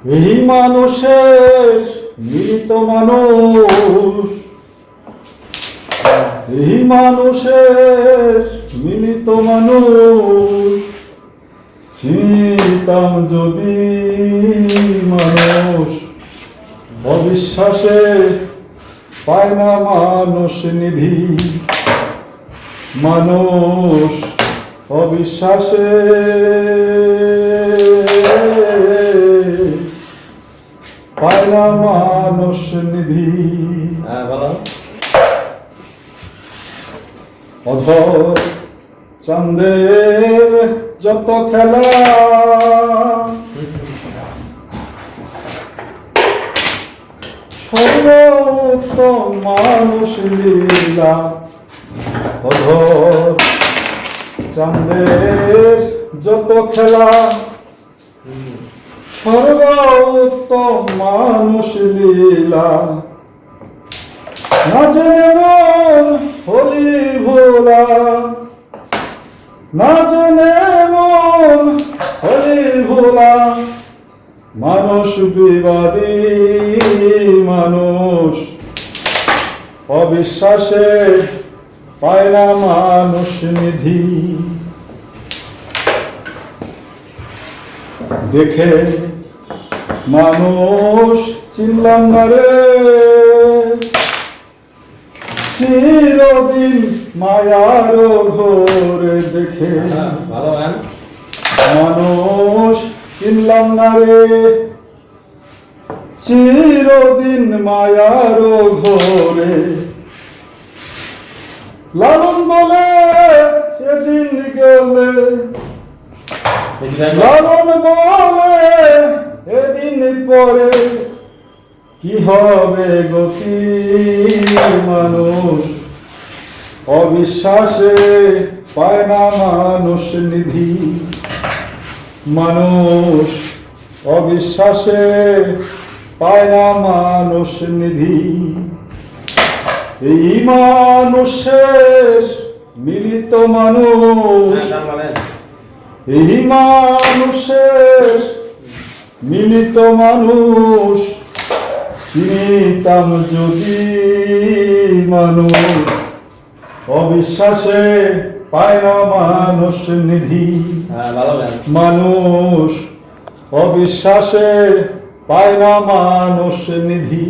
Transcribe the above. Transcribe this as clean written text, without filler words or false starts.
এই মানুষের মিলিত মানুষ, এই মানুষের মিলিত মানুষ, চিনতাম যদি মানুষ অবিশ্বাসে পায় না মানুষ নিধি, মানুষ অবিশ্বাসে পায় না মানুষ নিধি। অধর চাঁদের যত খেলা, সর্বোত্তম মানুষ লীলা। অধর চাঁদের যত খেলা, সর্বোত্তম মানুষ লীলা। না জেনে মন হলি ভোলা, না জেনে মন হলি ভোলা। মানুষ বিবাদী মানুষ, অবিশ্বাসে পায় না মানুষ নিধি। দেখে মানুষ চিনলাম না রে, চিরদিন মায়ার ঘোরে। দেখে মানুষ চিনলাম না রে, চিরদিন মায়ার ঘোরে। লালন বলে এদিন গেলে, লালন বলে এদিন পরে, কি হবে গতি মানুষ অবিশ্বাসে পায় না মানুষ নিধি। মানুষ অবিশ্বাসে পায় না মানুষ নিধি। এই মানুষের মিলিত মানুষ, এই মানুষের মিলিত মানুষ, চিনিতাম যদি মানুষ অবিশ্বাসে পায় না মানুষ নিধি। মানুষ অবিশ্বাসে পায় না মানুষ নিধি।